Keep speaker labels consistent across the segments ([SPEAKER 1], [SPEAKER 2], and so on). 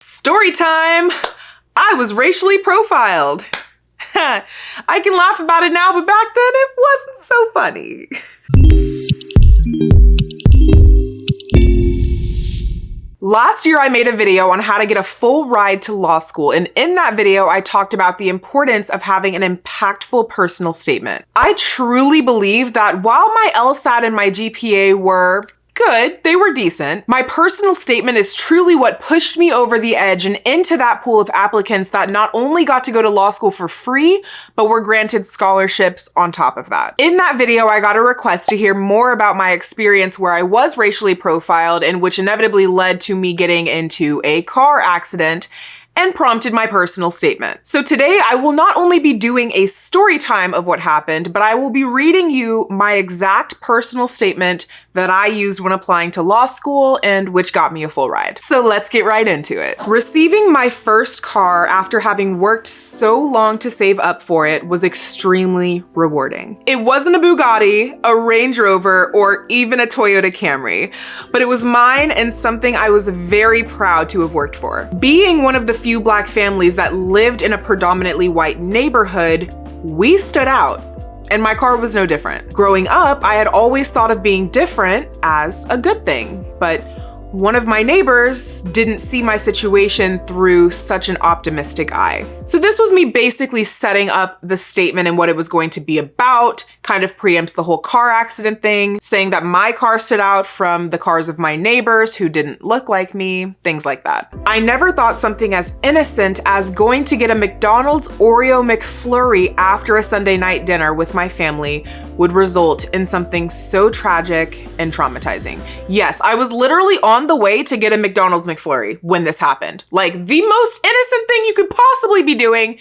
[SPEAKER 1] Story time! I was racially profiled. I can laugh about it now, but back then it wasn't so funny. Last year, I made a video on how to get a full ride to law school, and in that video, I talked about the importance of having an impactful personal statement. I truly believe that while my LSAT and my GPA were good, they were decent, my personal statement is truly what pushed me over the edge and into that pool of applicants that not only got to go to law school for free, but were granted scholarships on top of that. In that video, I got a request to hear more about my experience where I was racially profiled and which inevitably led to me getting into a car accident and prompted my personal statement. So today I will not only be doing a story time of what happened, but I will be reading you my exact personal statement that I used when applying to law school and which got me a full ride. So let's get right into it. Receiving my first car after having worked so long to save up for it was extremely rewarding. It wasn't a Bugatti, a Range Rover, or even a Toyota Camry, but it was mine and something I was very proud to have worked for. Being one of the few Black families that lived in a predominantly white neighborhood, we stood out. And my car was no different. Growing up, I had always thought of being different as a good thing, but one of my neighbors didn't see my situation through such an optimistic eye. So this was me basically setting up the statement and what it was going to be about, kind of preempts the whole car accident thing, saying that my car stood out from the cars of my neighbors who didn't look like me, things like that. I never thought something as innocent as going to get a McDonald's Oreo McFlurry after a Sunday night dinner with my family would result in something so tragic and traumatizing. Yes, I was literally on the way to get a McDonald's McFlurry when this happened. Like the most innocent thing you could possibly be doing.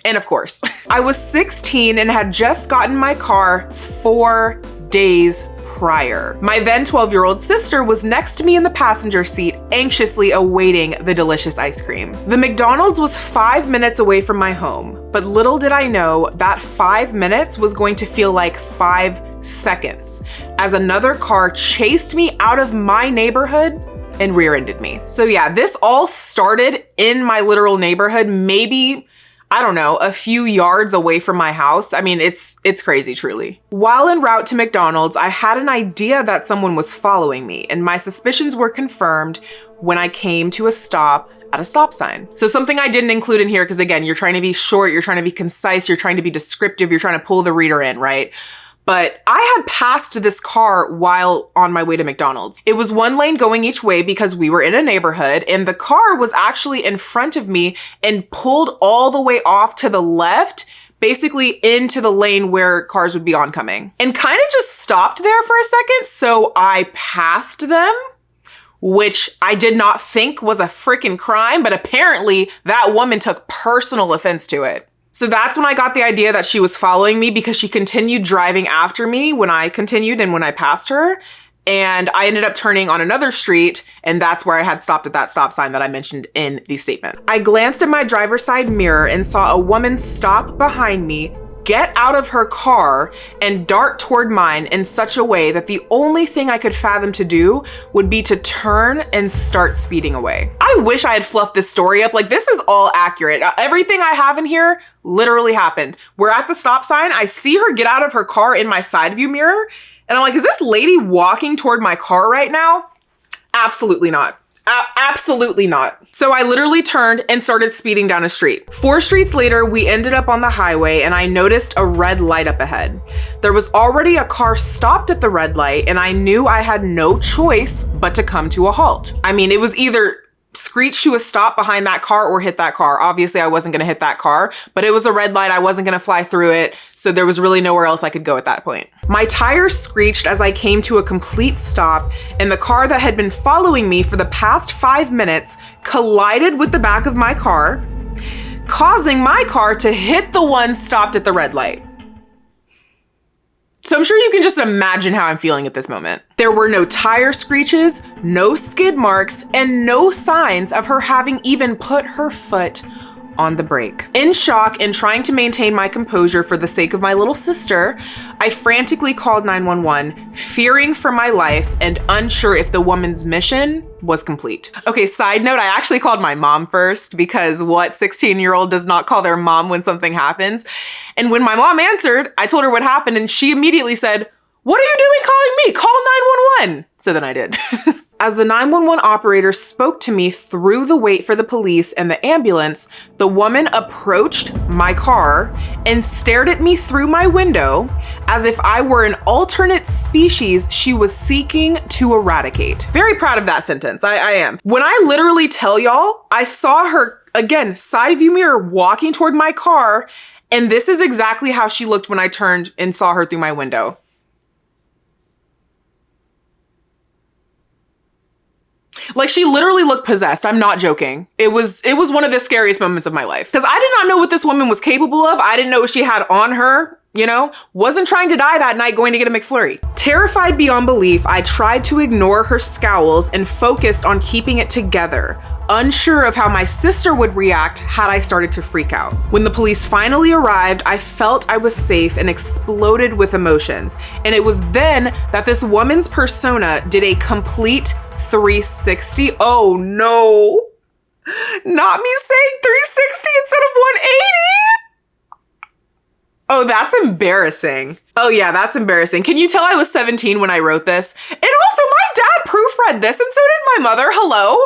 [SPEAKER 1] And of course, I was 16 and had just gotten my car 4 days prior. My then 12-year-old sister was next to me in the passenger seat, anxiously awaiting the delicious ice cream. The McDonald's was 5 minutes away from my home, but little did I know that 5 minutes was going to feel like 5 seconds as another car chased me out of my neighborhood and rear-ended me. So yeah, this all started in my literal neighborhood, maybe, I don't know, a few yards away from my house. I mean, it's crazy, truly. While en route to McDonald's, I had an idea that someone was following me, and my suspicions were confirmed when I came to a stop at a stop sign. So something I didn't include in here, because again, you're trying to be short, you're trying to be concise, you're trying to be descriptive, you're trying to pull the reader in, right? But I had passed this car while on my way to McDonald's. It was one lane going each way because we were in a neighborhood, and the car was actually in front of me and pulled all the way off to the left, basically into the lane where cars would be oncoming, and kind of just stopped there for a second. So I passed them, which I did not think was a freaking crime, but apparently that woman took personal offense to it. So that's when I got the idea that she was following me, because she continued driving after me when I continued and when I passed her. And I ended up turning on another street, and that's where I had stopped at that stop sign that I mentioned in the statement. I glanced at my driver's side mirror and saw a woman stop behind me, get out of her car, and dart toward mine in such a way that the only thing I could fathom to do would be to turn and start speeding away. I wish I had fluffed this story up. Like, this is all accurate. Everything I have in here literally happened. We're at the stop sign. I see her get out of her car in my side view mirror, and I'm like, is this lady walking toward my car right now? Absolutely not. Absolutely not. So I literally turned and started speeding down a street. 4 streets later, we ended up on the highway, and I noticed a red light up ahead. There was already a car stopped at the red light, and I knew I had no choice but to come to a halt. I mean, it was either screech to a stop behind that car or hit that car. Obviously, I wasn't gonna hit that car, but it was a red light. I wasn't gonna fly through it, so there was really nowhere else I could go at that point. My tires screeched as I came to a complete stop, and the car that had been following me for the past 5 minutes collided with the back of my car, causing my car to hit the one stopped at the red light. So I'm sure you can just imagine how I'm feeling at this moment. There were no tire screeches, no skid marks, and no signs of her having even put her foot on the brake. In shock and trying to maintain my composure for the sake of my little sister, I frantically called 911, fearing for my life and unsure if the woman's mission was complete. Okay, side note, I actually called my mom first because what 16-year-old does not call their mom when something happens? And when my mom answered, I told her what happened and she immediately said, "What are you doing calling me? Call 911. So then I did. As the 911 operator spoke to me through the wait for the police and the ambulance, the woman approached my car and stared at me through my window as if I were an alternate species she was seeking to eradicate. Very proud of that sentence. I am. When I literally tell y'all, I saw her, again, side view mirror walking toward my car, and this is exactly how she looked when I turned and saw her through my window. Like, she literally looked possessed. I'm not joking. It was one of the scariest moments of my life because I did not know what this woman was capable of. I didn't know what she had on her, you know, wasn't trying to die that night going to get a McFlurry. Terrified beyond belief, I tried to ignore her scowls and focused on keeping it together, unsure of how my sister would react had I started to freak out. When the police finally arrived, I felt I was safe and exploded with emotions. And it was then that this woman's persona did a complete 360. Oh no, not me saying 360 instead of 180. Oh, that's embarrassing. Oh yeah, that's embarrassing. Can you tell I was 17 when I wrote this? And also my dad proofread this and so did my mother. Hello?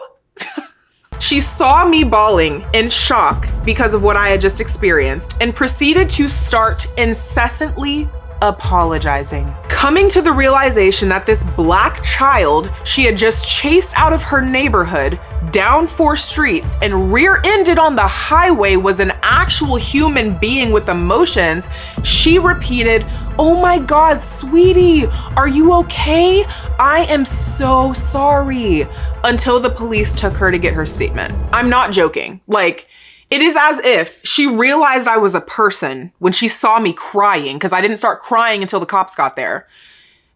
[SPEAKER 1] She saw me bawling in shock because of what I had just experienced and proceeded to start incessantly apologizing, coming to the realization that this black child she had just chased out of her neighborhood down 4 streets and rear-ended on the highway was an actual human being with emotions. She repeated, "Oh my God, sweetie, are you okay? I am so sorry," until the police took her to get her statement. I'm not joking. Like, it is as if she realized I was a person when she saw me crying, because I didn't start crying until the cops got there.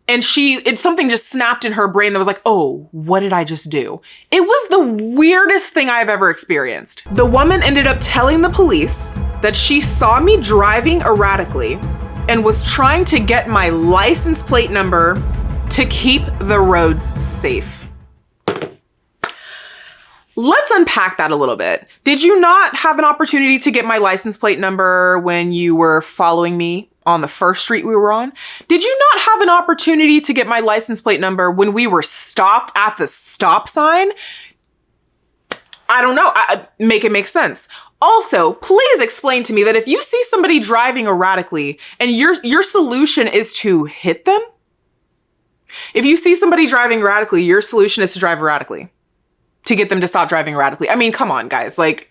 [SPEAKER 1] And something just snapped in her brain that was like, oh, what did I just do? It was the weirdest thing I've ever experienced. The woman ended up telling the police that she saw me driving erratically and was trying to get my license plate number to keep the roads safe. Let's unpack that a little bit. Did you not have an opportunity to get my license plate number when you were following me on the first street we were on? Did you not have an opportunity to get my license plate number when we were stopped at the stop sign? I don't know. Make it make sense. Also, please explain to me that if you see somebody driving erratically and your solution is to hit them, if you see somebody driving erratically, your solution is to drive erratically, to get them to stop driving erratically. I mean, come on, guys. Like,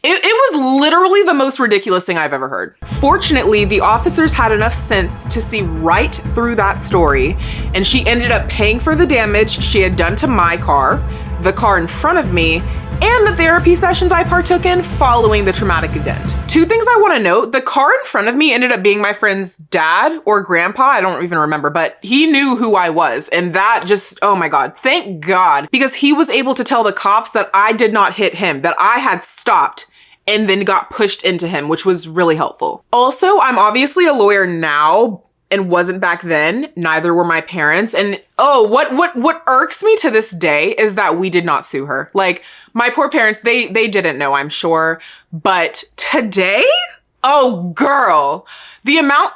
[SPEAKER 1] it was literally the most ridiculous thing I've ever heard. Fortunately, the officers had enough sense to see right through that story, and she ended up paying for the damage she had done to my car, the car in front of me, and the therapy sessions I partook in following the traumatic event. 2 things I want to note: the car in front of me ended up being my friend's dad or grandpa, I don't even remember, but he knew who I was. And that just, oh my God, thank God, because he was able to tell the cops that I did not hit him, that I had stopped and then got pushed into him, which was really helpful. Also, I'm obviously a lawyer now and wasn't back then. Neither were my parents. And oh, what irks me to this day is that we did not sue her. Like, my poor parents, they didn't know, I'm sure. But today, oh girl, the amount,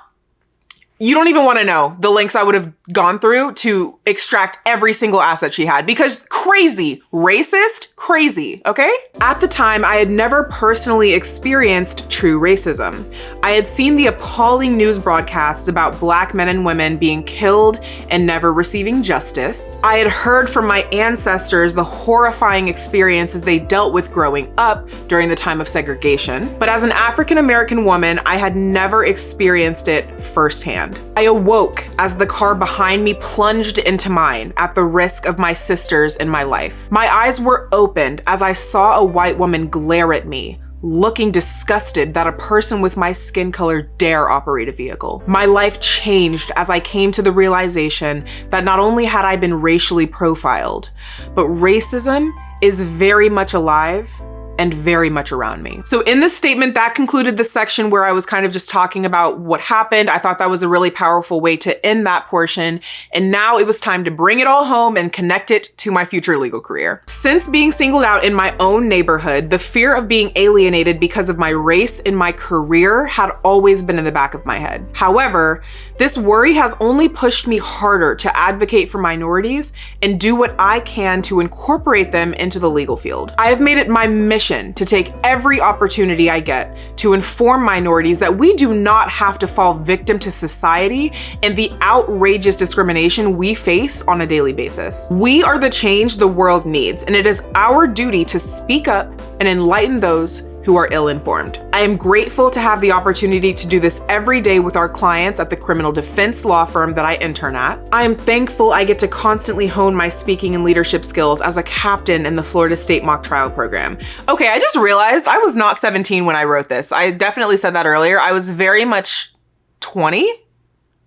[SPEAKER 1] you don't even want to know the lengths I would have gone through to extract every single asset she had, because crazy, racist, crazy, okay? At the time, I had never personally experienced true racism. I had seen the appalling news broadcasts about Black men and women being killed and never receiving justice. I had heard from my ancestors the horrifying experiences they dealt with growing up during the time of segregation. But as an African-American woman, I had never experienced it firsthand. I awoke as the car behind me plunged into mine at the risk of my sisters in my life. My eyes were opened as I saw a white woman glare at me, looking disgusted that a person with my skin color dare operate a vehicle. My life changed as I came to the realization that not only had I been racially profiled, but racism is very much alive and very much around me. So in this statement, that concluded the section where I was kind of just talking about what happened. I thought that was a really powerful way to end that portion. And now it was time to bring it all home and connect it to my future legal career. Since being singled out in my own neighborhood, the fear of being alienated because of my race in my career had always been in the back of my head. However, this worry has only pushed me harder to advocate for minorities and do what I can to incorporate them into the legal field. I have made it my mission to take every opportunity I get to inform minorities that we do not have to fall victim to society and the outrageous discrimination we face on a daily basis. We are the change the world needs, and it is our duty to speak up and enlighten those who are ill-informed. I am grateful to have the opportunity to do this every day with our clients at the criminal defense law firm that I intern at. I am thankful I get to constantly hone my speaking and leadership skills as a captain in the Florida State mock trial program. Okay, I just realized I was not 17 when I wrote this. I definitely said that earlier. I was very much 20,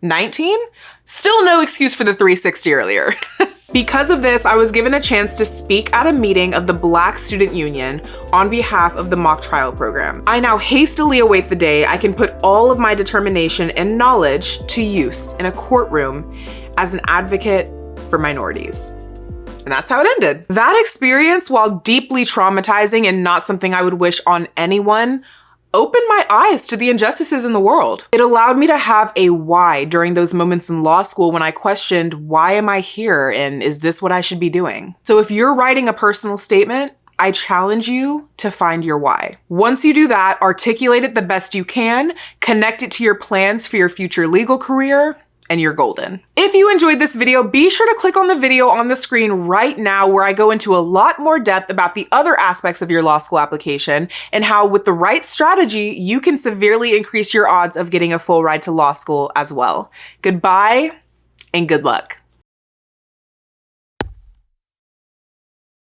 [SPEAKER 1] 19. Still no excuse for the 360 earlier. Because of this, I was given a chance to speak at a meeting of the Black Student Union on behalf of the mock trial program. I now hastily await the day I can put all of my determination and knowledge to use in a courtroom as an advocate for minorities. And that's how it ended. That experience, while deeply traumatizing and not something I would wish on anyone, opened my eyes to the injustices in the world. It allowed me to have a why during those moments in law school when I questioned, why am I here and is this what I should be doing? So if you're writing a personal statement, I challenge you to find your why. Once you do that, articulate it the best you can, connect it to your plans for your future legal career, and you're golden. If you enjoyed this video, be sure to click on the video on the screen right now where I go into a lot more depth about the other aspects of your law school application and how with the right strategy, you can severely increase your odds of getting a full ride to law school as well. Goodbye and good luck.